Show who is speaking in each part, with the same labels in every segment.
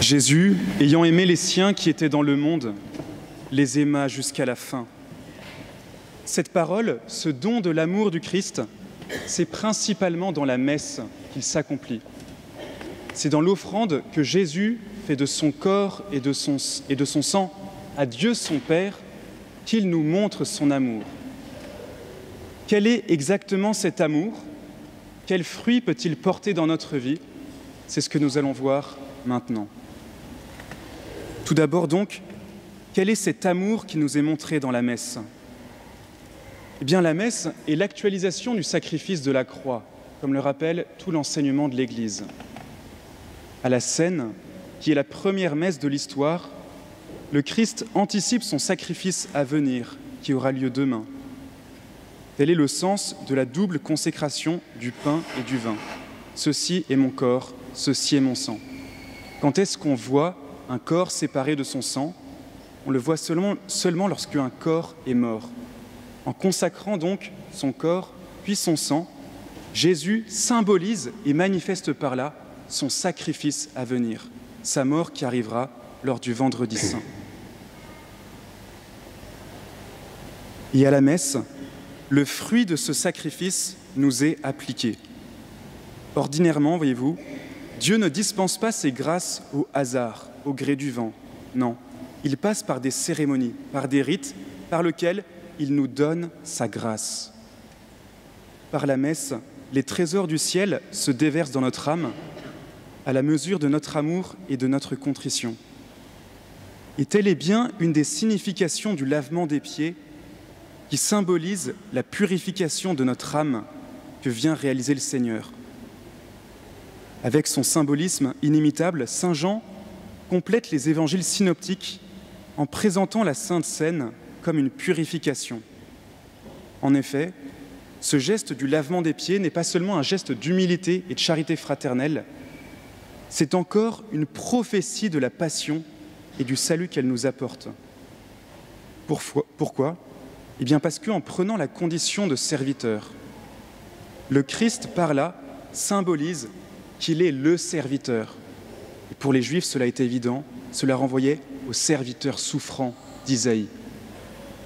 Speaker 1: Jésus, ayant aimé les siens qui étaient dans le monde, les aima jusqu'à la fin. Cette parole, ce don de l'amour du Christ, c'est principalement dans la messe qu'il s'accomplit. C'est dans l'offrande que Jésus fait de son corps et de son sang à Dieu son Père qu'il nous montre son amour. Quel est exactement cet amour? Quel fruit peut-il porter dans notre vie? C'est ce que nous allons voir maintenant. Tout d'abord donc, quel est cet amour qui nous est montré dans la messe? Eh bien, la messe est l'actualisation du sacrifice de la croix, comme le rappelle tout l'enseignement de l'Église. À la Cène, qui est la première messe de l'histoire, le Christ anticipe son sacrifice à venir, qui aura lieu demain. Tel est le sens de la double consécration du pain et du vin. Ceci est mon corps, ceci est mon sang. Quand est-ce qu'on voit un corps séparé de son sang? On le voit seulement lorsqu'un corps est mort. En consacrant donc son corps, puis son sang, Jésus symbolise et manifeste par là son sacrifice à venir, sa mort qui arrivera lors du vendredi saint. Et à la messe, le fruit de ce sacrifice nous est appliqué. Ordinairement, voyez-vous, Dieu ne dispense pas ses grâces au hasard, au gré du vent. Non, il passe par des cérémonies, par des rites, par lesquels il nous donne sa grâce. Par la messe, les trésors du ciel se déversent dans notre âme à la mesure de notre amour et de notre contrition. Et telle est bien une des significations du lavement des pieds qui symbolise la purification de notre âme que vient réaliser le Seigneur. Avec son symbolisme inimitable, saint Jean complète les évangiles synoptiques en présentant la Sainte Seine comme une purification. En effet, ce geste du lavement des pieds n'est pas seulement un geste d'humilité et de charité fraternelle, c'est encore une prophétie de la passion et du salut qu'elle nous apporte. Pourquoi? Eh bien parce qu'en prenant la condition de serviteur, le Christ par là symbolise qu'il est le serviteur. Et pour les Juifs, cela était évident, cela renvoyait au serviteur souffrant d'Isaïe.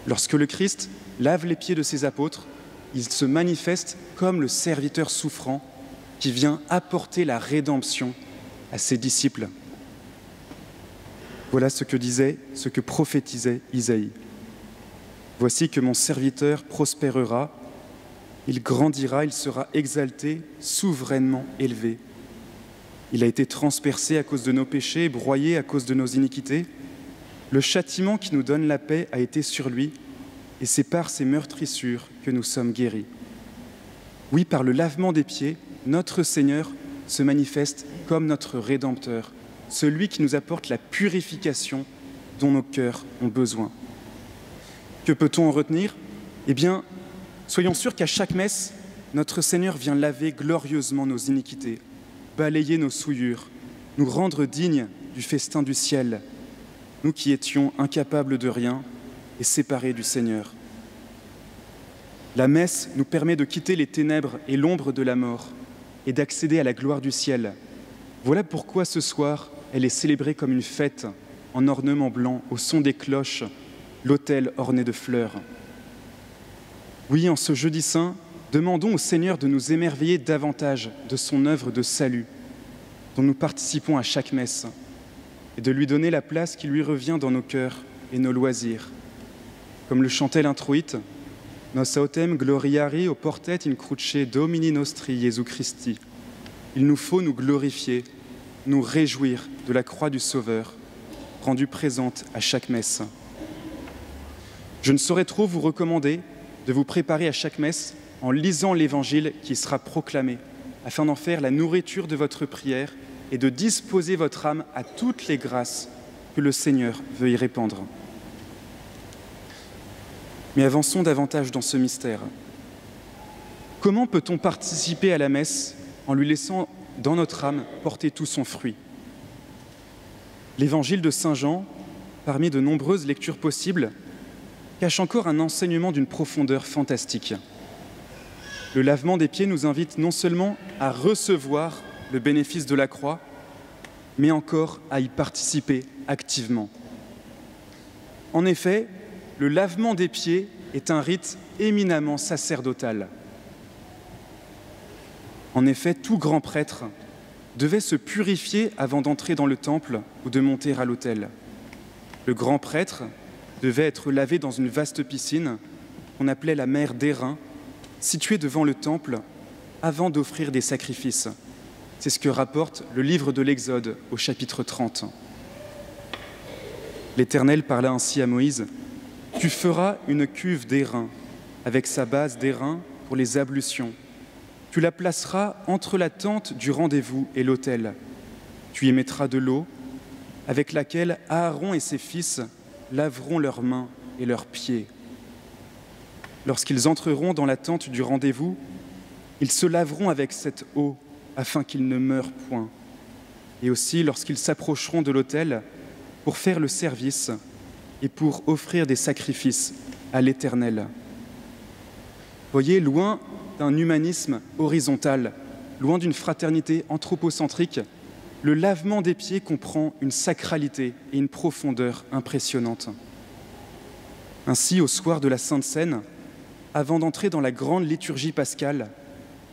Speaker 1: Lorsque le Christ lave les pieds de ses apôtres, il se manifeste comme le serviteur souffrant qui vient apporter la rédemption à ses disciples. Voilà ce que prophétisait Isaïe. Voici que mon serviteur prospérera, il grandira, il sera exalté, souverainement élevé. Il a été transpercé à cause de nos péchés, broyé à cause de nos iniquités. Le châtiment qui nous donne la paix a été sur lui, et c'est par ses meurtrissures que nous sommes guéris. Oui, par le lavement des pieds, notre Seigneur se manifeste comme notre Rédempteur, celui qui nous apporte la purification dont nos cœurs ont besoin. Que peut-on en retenir? Eh bien, soyons sûrs qu'à chaque messe, notre Seigneur vient laver glorieusement nos iniquités, balayer nos souillures, nous rendre dignes du festin du ciel, nous qui étions incapables de rien et séparés du Seigneur. La messe nous permet de quitter les ténèbres et l'ombre de la mort et d'accéder à la gloire du ciel. Voilà pourquoi ce soir, elle est célébrée comme une fête en ornements blancs, au son des cloches, l'autel orné de fleurs. Oui, en ce jeudi saint, demandons au Seigneur de nous émerveiller davantage de son œuvre de salut, dont nous participons à chaque messe, et de lui donner la place qui lui revient dans nos cœurs et nos loisirs. Comme le chantait l'introïte, « Nos autem gloriari oportet in cruce Domini nostri Jesu Christi ». Il nous faut nous glorifier, nous réjouir de la croix du Sauveur, rendue présente à chaque messe. Je ne saurais trop vous recommander de vous préparer à chaque messe en lisant l'Évangile qui sera proclamé, afin d'en faire la nourriture de votre prière et de disposer votre âme à toutes les grâces que le Seigneur veut y répandre. Mais avançons davantage dans ce mystère. Comment peut-on participer à la messe en lui laissant dans notre âme porter tout son fruit? L'Évangile de Saint Jean, parmi de nombreuses lectures possibles, cache encore un enseignement d'une profondeur fantastique. Le lavement des pieds nous invite non seulement à recevoir le bénéfice de la croix, mais encore à y participer activement. En effet, le lavement des pieds est un rite éminemment sacerdotal. En effet, tout grand prêtre devait se purifier avant d'entrer dans le temple ou de monter à l'autel. Le grand prêtre devait être lavé dans une vaste piscine qu'on appelait la mer d'Airain, située devant le temple, avant d'offrir des sacrifices. C'est ce que rapporte le livre de l'Exode au chapitre 30. L'Éternel parla ainsi à Moïse : « Tu feras une cuve d'airain, avec sa base d'airain pour les ablutions. Tu la placeras entre la tente du rendez-vous et l'autel. Tu y mettras de l'eau, avec laquelle Aaron et ses fils laveront leurs mains et leurs pieds. Lorsqu'ils entreront dans la tente du rendez-vous, ils se laveront avec cette eau, afin qu'ils ne meurent point. Et aussi, lorsqu'ils s'approcheront de l'autel pour faire le service et pour offrir des sacrifices à l'Éternel. » Voyez, loin d'un humanisme horizontal, loin d'une fraternité anthropocentrique, le lavement des pieds comprend une sacralité et une profondeur impressionnantes. Ainsi, au soir de la Sainte Seine, avant d'entrer dans la grande liturgie pascale,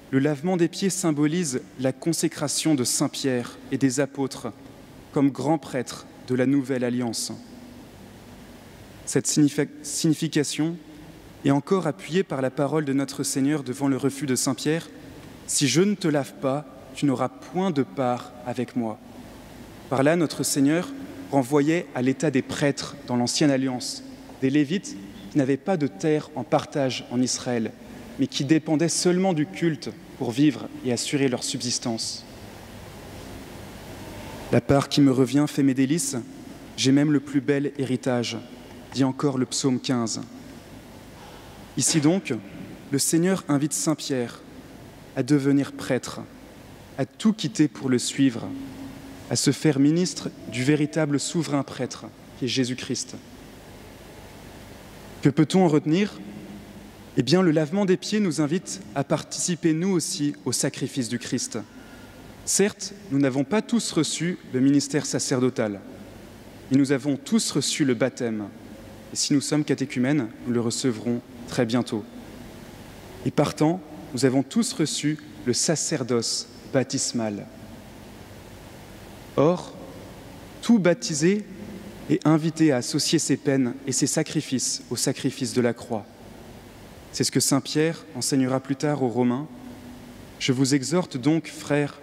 Speaker 1: le lavement des pieds symbolise la consécration de Saint Pierre et des apôtres comme grands prêtres de la Nouvelle Alliance. Cette signification est encore appuyée par la parole de notre Seigneur devant le refus de Saint Pierre : « Si je ne te lave pas, tu n'auras point de part avec moi. » Par là, notre Seigneur renvoyait à l'état des prêtres dans l'Ancienne Alliance, des Lévites qui n'avaient pas de terre en partage en Israël, mais qui dépendaient seulement du culte pour vivre et assurer leur subsistance. « La part qui me revient fait mes délices, j'ai même le plus bel héritage », dit encore le psaume 15. Ici donc, le Seigneur invite Saint Pierre à devenir prêtre, à tout quitter pour le suivre, à se faire ministre du véritable souverain prêtre qui est Jésus-Christ. Que peut-on en retenir ? Eh bien, le lavement des pieds nous invite à participer nous aussi au sacrifice du Christ. Certes, nous n'avons pas tous reçu le ministère sacerdotal, mais nous avons tous reçu le baptême. Et si nous sommes catéchumènes, nous le recevrons très bientôt. Et partant, nous avons tous reçu le sacerdoce baptismal. Or, tout baptisé est invité à associer ses peines et ses sacrifices au sacrifice de la croix. C'est ce que saint Pierre enseignera plus tard aux Romains. « Je vous exhorte donc, frères,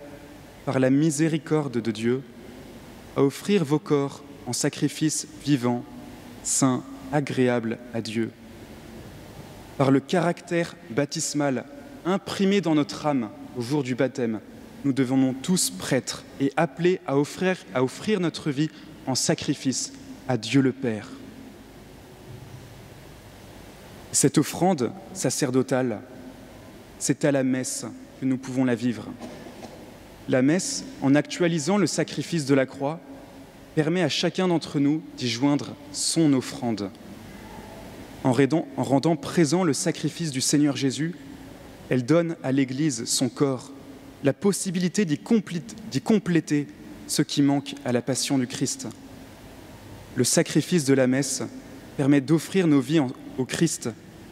Speaker 1: par la miséricorde de Dieu, à offrir vos corps en sacrifice vivant, saint, agréable à Dieu. » Par le caractère baptismal imprimé dans notre âme au jour du baptême, nous devenons tous prêtres et appelés à offrir notre vie en sacrifice à Dieu le Père. Cette offrande sacerdotale, c'est à la messe que nous pouvons la vivre. La messe, en actualisant le sacrifice de la croix, permet à chacun d'entre nous d'y joindre son offrande. En rendant présent le sacrifice du Seigneur Jésus, elle donne à l'Église, son corps, la possibilité d'y compléter ce qui manque à la passion du Christ. Le sacrifice de la messe permet d'offrir nos vies au Christ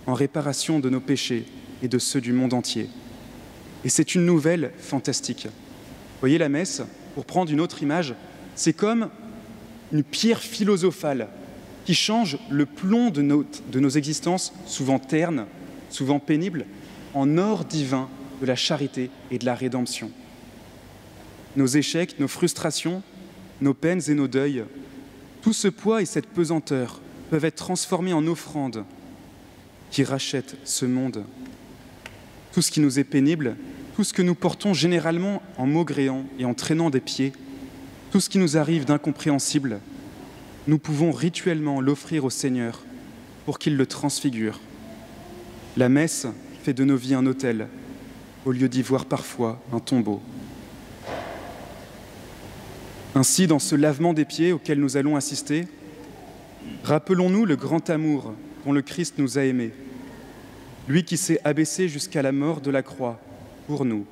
Speaker 1: en réparation de nos péchés et de ceux du monde entier. Et c'est une nouvelle fantastique. Vous voyez, la messe, pour prendre une autre image, c'est comme une pierre philosophale qui change le plomb de nos existences, souvent ternes, souvent pénibles, en or divin de la charité et de la rédemption. Nos échecs, nos frustrations, nos peines et nos deuils, tout ce poids et cette pesanteur peuvent être transformés en offrandes qui rachètent ce monde. Tout ce qui nous est pénible, tout ce que nous portons généralement en maugréant et en traînant des pieds, tout ce qui nous arrive d'incompréhensible, nous pouvons rituellement l'offrir au Seigneur pour qu'il le transfigure. La messe fait de nos vies un autel, au lieu d'y voir parfois un tombeau. Ainsi, dans ce lavement des pieds auquel nous allons assister, rappelons-nous le grand amour dont le Christ nous a aimés, lui qui s'est abaissé jusqu'à la mort de la croix pour nous.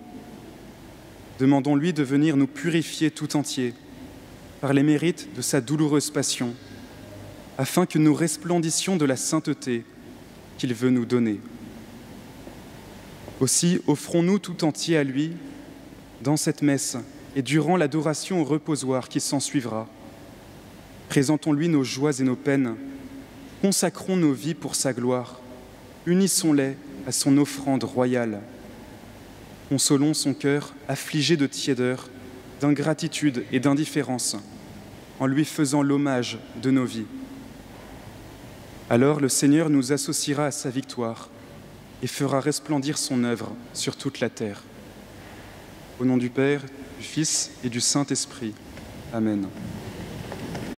Speaker 1: Demandons-lui de venir nous purifier tout entier par les mérites de sa douloureuse passion, afin que nous resplendissions de la sainteté qu'il veut nous donner. Aussi, offrons-nous tout entier à lui dans cette messe et durant l'adoration au reposoir qui s'ensuivra. Présentons-lui nos joies et nos peines, consacrons nos vies pour sa gloire, unissons-les à son offrande royale. Consolons son cœur affligé de tiédeur, d'ingratitude et d'indifférence, en lui faisant l'hommage de nos vies. Alors le Seigneur nous associera à sa victoire et fera resplendir son œuvre sur toute la terre. Au nom du Père, du Fils et du Saint-Esprit. Amen.